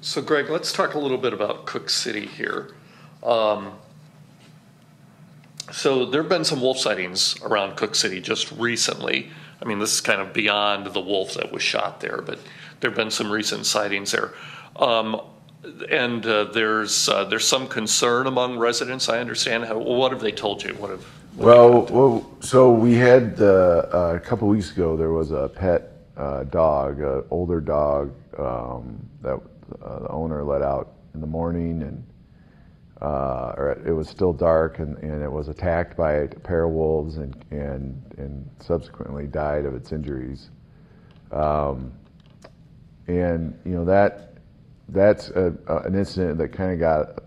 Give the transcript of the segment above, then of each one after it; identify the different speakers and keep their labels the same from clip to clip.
Speaker 1: So, Greg, let's talk a little bit about Cook City here. Um, so, there have been some wolf sightings around Cook City just recently. I mean, this is kind of beyond the wolf that was shot there, but there have been some recent sightings there. Um, and there's some concern among residents. I understand. What have they told you?
Speaker 2: So we had a couple weeks ago. There was a pet dog, an older dog that the owner let out in the morning, and or it was still dark, and it was attacked by a pair of wolves, and subsequently died of its injuries. And that's an incident that kind of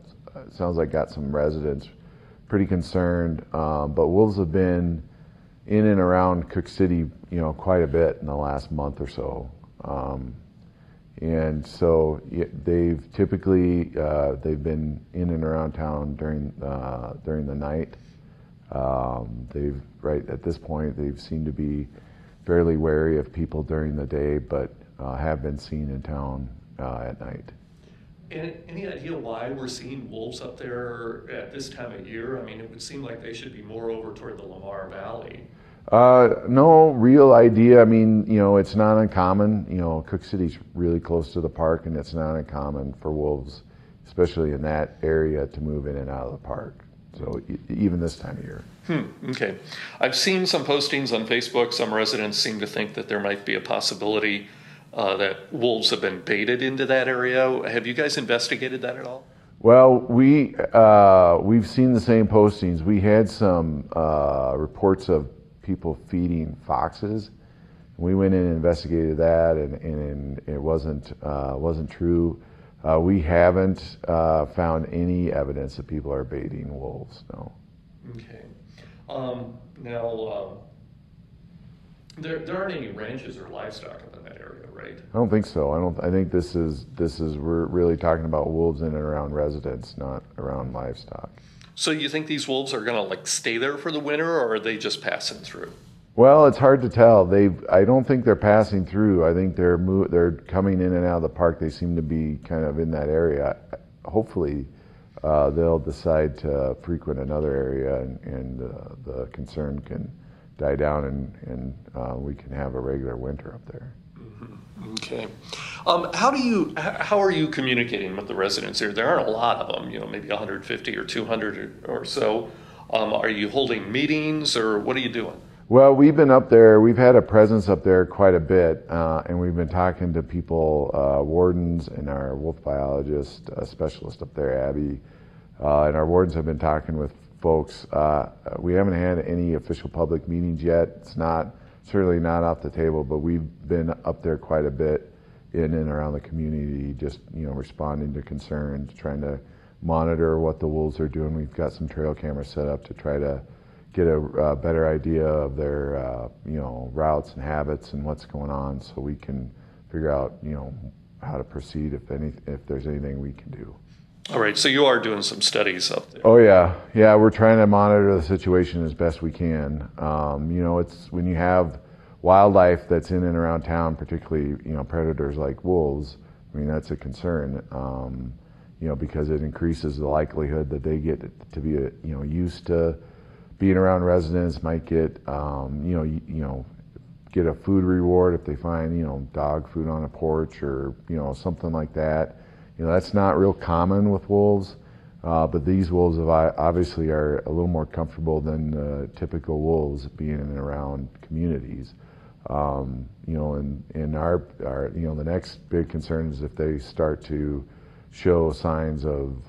Speaker 2: sounds like got some residents pretty concerned. But wolves have been in and around Cook City, quite a bit in the last month or so. And so they've typically they've been in and around town during the night. Right at this point, they've seemed to be fairly wary of people during the day, but have been seen in town at night.
Speaker 1: Any idea why we're seeing wolves up there at this time of year? I mean, it would seem like they should be more over toward the Lamar Valley.
Speaker 2: No real idea. I mean, it's not uncommon. Cook City's really close to the park, and it's not uncommon for wolves, especially in that area, to move in and out of the park. So even this time of year.
Speaker 1: Okay. I've seen some postings on Facebook. Some residents seem to think that there might be a possibility that wolves have been baited into that area. Have you guys investigated that at all?
Speaker 2: Well, we've seen the same postings. We had some reports of people feeding foxes. We went in and investigated that, and it wasn't true. We haven't found any evidence that people are baiting wolves. No.
Speaker 1: Okay. Now, there aren't any ranches or livestock up in that area, right?
Speaker 2: I don't think so. I think this is we're really talking about wolves in and around residents, not around livestock.
Speaker 1: So you think these wolves are going to stay there for the winter, or are they just passing through?
Speaker 2: Well, it's hard to tell. I don't think they're passing through. I think they're coming in and out of the park. They seem to be kind of in that area. Hopefully, they'll decide to frequent another area, and the concern can die down, and we can have a regular winter up there.
Speaker 1: Mm-hmm. Okay. How are you communicating with the residents here? There aren't a lot of them, maybe 150 or 200 or so. Are you holding meetings, or what are you doing?
Speaker 2: Well, we've been up there. We've had a presence up there quite a bit, and we've been talking to people, wardens and our wolf biologist specialist up there, Abby, and our wardens have been talking with folks. We haven't had any official public meetings yet. It's certainly not off the table, but we've been up there quite a bit in and around the community, just responding to concerns, trying to monitor what the wolves are doing. We've got some trail cameras set up to try to get a better idea of their routes and habits and what's going on, so we can figure out how to proceed if there's anything we can do.
Speaker 1: All right, so you are doing some studies up there.
Speaker 2: Oh yeah, we're trying to monitor the situation as best we can. It's when you have wildlife that's in and around town, particularly predators like wolves. I mean, that's a concern. Because it increases the likelihood that they get to be used to being around residents, might get get a food reward if they find dog food on a porch or something like that. That's not real common with wolves, but these wolves obviously are a little more comfortable than the typical wolves being in and around communities. And our the next big concern is if they start to show signs of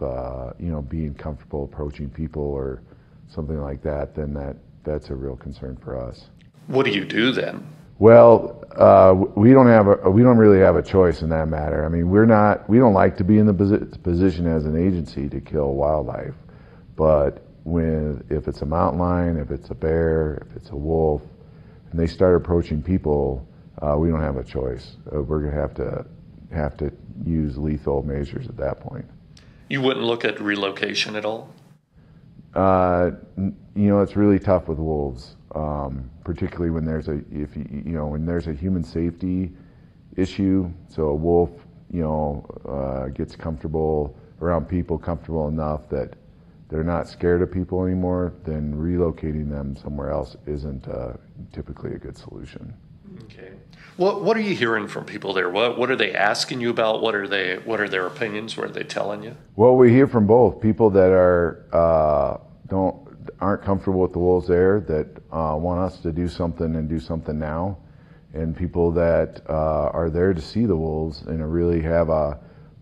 Speaker 2: being comfortable approaching people or something like that, then that's a real concern for us.
Speaker 1: What do you do then?
Speaker 2: Well, we don't really have a choice in that matter. I mean, we don't like to be in the position as an agency to kill wildlife, but if it's a mountain lion, if it's a bear, if it's a wolf, and they start approaching people, we don't have a choice. We're gonna have to use lethal measures at that point.
Speaker 1: You wouldn't look at relocation at all?
Speaker 2: It's really tough with wolves, particularly when there's a human safety issue. So a wolf gets comfortable around people, comfortable enough that they're not scared of people anymore, then relocating them somewhere else isn't typically a good solution.
Speaker 1: Okay. What are you hearing from people there? What are they asking you about? What are their opinions? What are they telling you?
Speaker 2: Well, we hear from both people that aren't comfortable with the wolves there, that want us to do something and do something now, and people that are there to see the wolves and really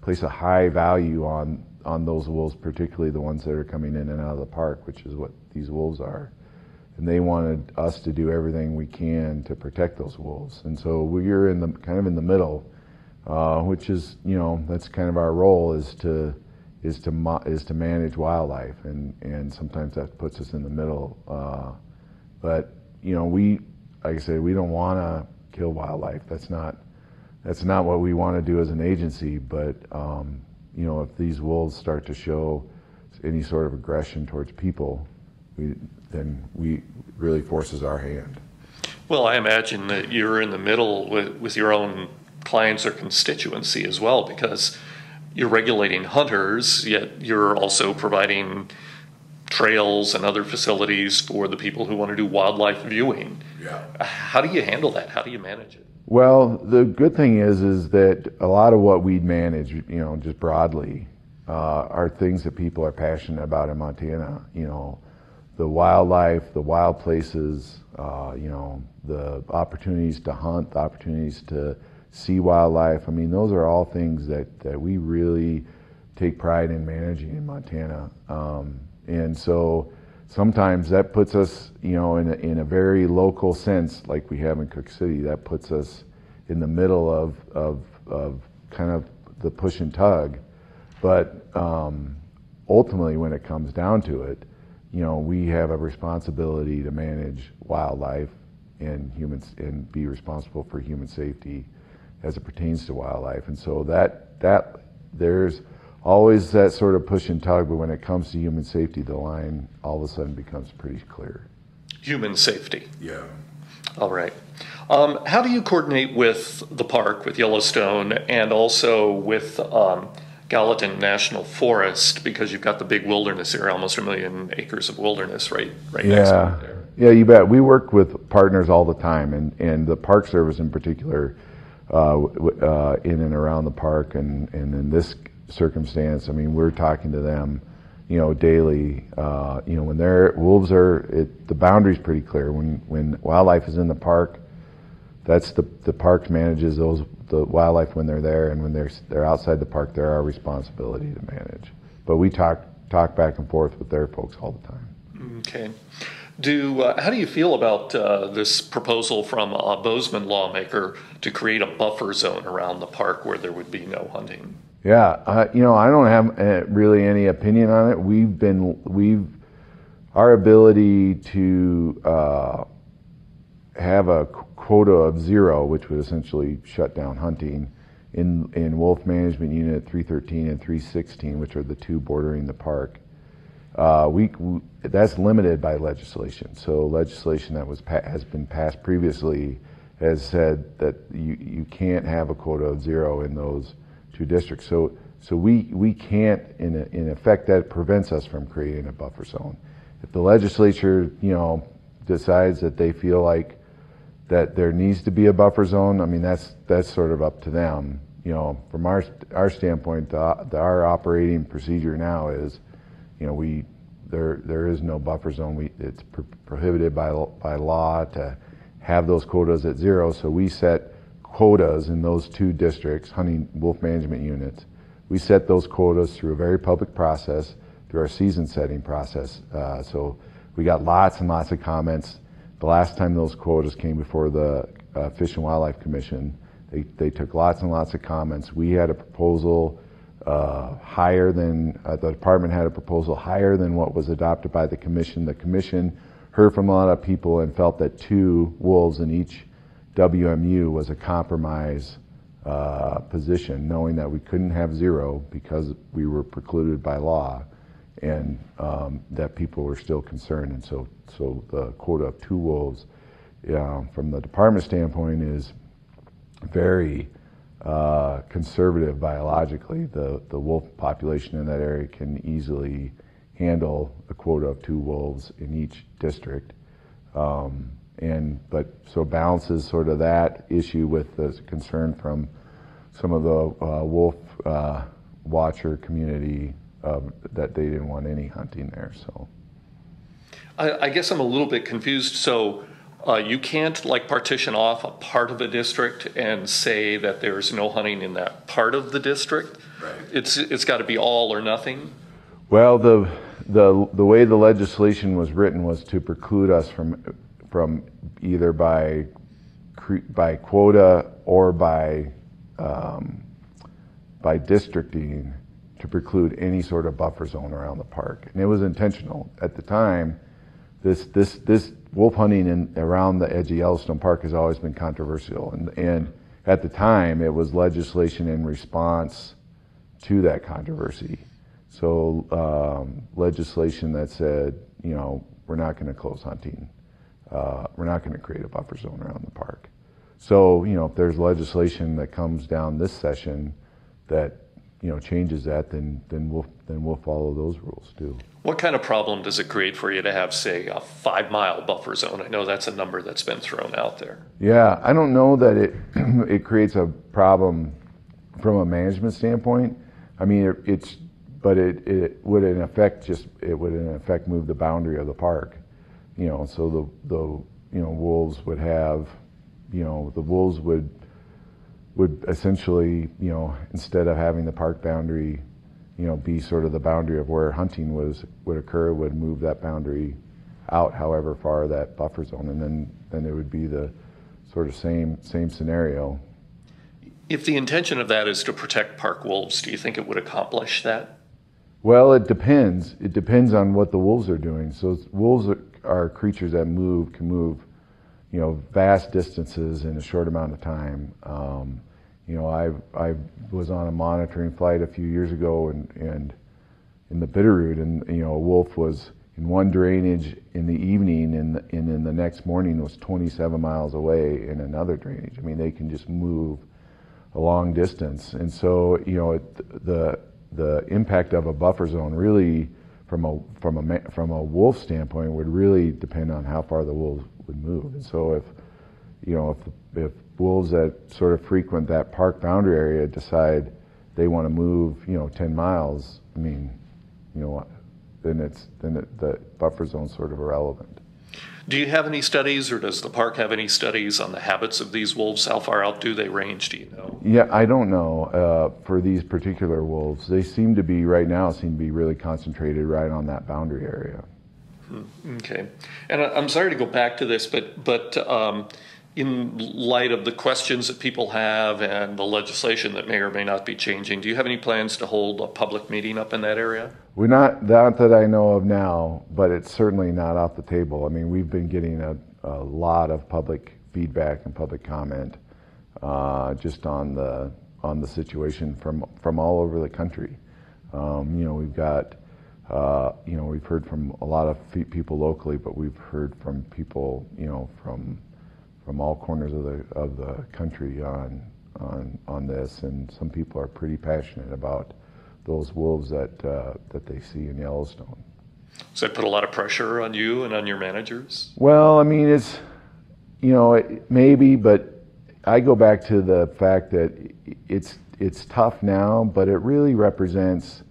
Speaker 2: place a high value on those wolves, particularly the ones that are coming in and out of the park, which is what these wolves are. And they wanted us to do everything we can to protect those wolves. And so we're kind of in the middle, which is, that's kind of our role, is to manage wildlife, and sometimes that puts us in the middle. But like I said, we don't want to kill wildlife. That's not what we want to do as an agency. But if these wolves start to show any sort of aggression towards people, then we really forces our hand.
Speaker 1: Well, I imagine that you're in the middle with your own clients or constituency as well, because you're regulating hunters, yet you're also providing trails and other facilities for the people who want to do wildlife viewing.
Speaker 2: Yeah.
Speaker 1: How do you handle that? How do you manage it?
Speaker 2: Well, the good thing is that a lot of what we manage, just broadly, are things that people are passionate about in Montana. The wildlife, the wild places, the opportunities to hunt, the opportunities to see wildlife. I mean, those are all things that we really take pride in managing in Montana. And so sometimes that puts us, in a very local sense, like we have in Cook City, that puts us in the middle of kind of the push and tug. But ultimately, when it comes down to it, we have a responsibility to manage wildlife and humans and be responsible for human safety as it pertains to wildlife. And so that there's always that sort of push and tug, but when it comes to human safety, the line all of a sudden becomes pretty clear.
Speaker 1: Human safety.
Speaker 2: Yeah.
Speaker 1: All right. How do you coordinate with the park, with Yellowstone, and also with Gallatin National Forest, because you've got the big wilderness area, almost 1 million acres of wilderness right next to it there?
Speaker 2: Yeah, you bet. We work with partners all the time, and the Park Service in particular, in and around the park, and in this circumstance, I mean, we're talking to them, daily. When wolves are, the boundary's pretty clear. When wildlife is in the park, that's the park manages the wildlife when they're there, and when they're outside the park, they're our responsibility to manage. But we talk back and forth with their folks all the time.
Speaker 1: Okay. How do you feel about this proposal from a Bozeman lawmaker to create a buffer zone around the park where there would be no hunting?
Speaker 2: Yeah, I don't have really any opinion on it. Our ability to have a quota of 0, which would essentially shut down hunting in Wolf Management Unit 313 and 316, which are the two bordering the park. That's limited by legislation. So legislation that has been passed previously has said that you can't have a quota of 0 in those two districts. So we can't, in effect, that prevents us from creating a buffer zone. If the legislature, decides that they feel like that there needs to be a buffer zone, I mean, that's sort of up to them. From our standpoint, our operating procedure now is, there is no buffer zone. It's prohibited by law to have those quotas at 0. So we set quotas in those two districts, hunting wolf management units. We set those quotas through a very public process, through our season setting process. So we got lots and lots of comments. The last time those quotas came before the Fish and Wildlife Commission, they took lots and lots of comments. We had a proposal higher than, the department had a proposal higher than what was adopted by the commission. The commission heard from a lot of people and felt that 2 wolves in each WMU was a compromise position, knowing that we couldn't have 0 because we were precluded by law, and that people were still concerned. And so the quota of 2 wolves, from the department standpoint, is very conservative biologically. The wolf population in that area can easily handle a quota of 2 wolves in each district. So balances sort of that issue with the concern from some of the wolf watcher community that they didn't want any hunting there. So
Speaker 1: I guess I'm a little bit confused. So you can't like partition off a part of a district and say that there's no hunting in that part of the district. Right. It's got to be all or nothing.
Speaker 2: Well, the way the legislation was written was to preclude us from either by quota or by districting to preclude any sort of buffer zone around the park, and it was intentional at the time. This wolf hunting around the edge of Yellowstone Park has always been controversial, and at the time it was legislation in response to that controversy. So legislation that said, we're not going to close hunting, we're not going to create a buffer zone around the park. So if there's legislation that comes down this session that changes that, then we'll follow those rules too.
Speaker 1: What kind of problem does it create for you to have, say, a 5-mile buffer zone? I know that's a number that's been thrown out there.
Speaker 2: Yeah, I don't know that it creates a problem from a management standpoint. I mean, it would in effect move the boundary of the park. So the wolves would have, the wolves would essentially, instead of having the park boundary, be sort of the boundary of where hunting would occur, would move that boundary out however far that buffer zone, and then it would be the sort of same scenario.
Speaker 1: If the intention of that is to protect park wolves, do you think it would accomplish that?
Speaker 2: Well, it depends. It depends on what the wolves are doing. So wolves are creatures that can move, vast distances in a short amount of time. I was on a monitoring flight a few years ago, and in the Bitterroot, and a wolf was in one drainage in the evening, and in the next morning was 27 miles away in another drainage. I mean, they can just move a long distance, and so the impact of a buffer zone really, from a wolf standpoint, would really depend on how far the wolves would move. And so if wolves that sort of frequent that park boundary area decide they want to move 10 miles, I mean, then the buffer zone's sort of irrelevant.
Speaker 1: Do you have any studies, or does the park have any studies on the habits of these wolves? How far out do they range, do you know?
Speaker 2: Yeah, I don't know for these particular wolves. They seem to be really concentrated right on that boundary area.
Speaker 1: Okay. And I'm sorry to go back to this, but in light of the questions that people have and the legislation that may or may not be changing, do you have any plans to hold a public meeting up in that area?
Speaker 2: We're not that I know of now, but it's certainly not off the table. I mean, we've been getting a lot of public feedback and public comment just on the situation from all over the country. We've got we've heard from a lot of people locally, but we've heard from people from all corners of the country on this, and some people are pretty passionate about those wolves that they see in Yellowstone.
Speaker 1: Does that put a lot of pressure on you and on your managers?
Speaker 2: Well, I mean, it's maybe, but I go back to the fact that it's tough now, but it really represents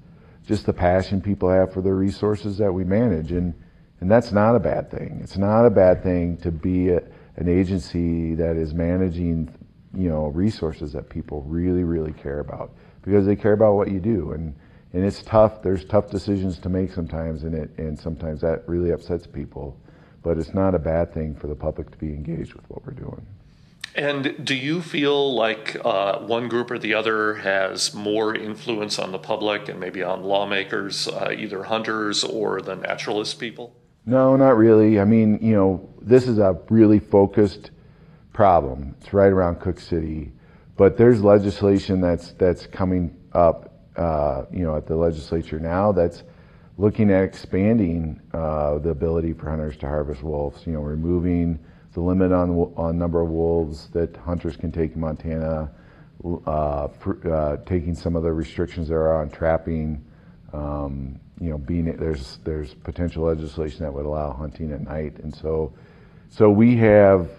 Speaker 2: just the passion people have for the resources that we manage, and that's not a bad thing. It's not a bad thing to be an agency that is managing resources that people really, really care about, because they care about what you do, and it's tough. There's tough decisions to make sometimes, and sometimes that really upsets people, but it's not a bad thing for the public to be engaged with what we're doing.
Speaker 1: And do you feel like one group or the other has more influence on the public and maybe on lawmakers, either hunters or the naturalist people?
Speaker 2: No, not really. I mean, this is a really focused problem. It's right around Cook City, but there's legislation that's coming up, at the legislature now that's looking at expanding the ability for hunters to harvest wolves. Removing the limit on number of wolves that hunters can take in Montana, taking some of the restrictions there are on trapping. There's potential legislation that would allow hunting at night, and so we have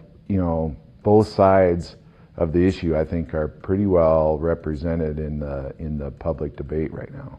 Speaker 2: both sides of the issue. I think are pretty well represented in the public debate right now.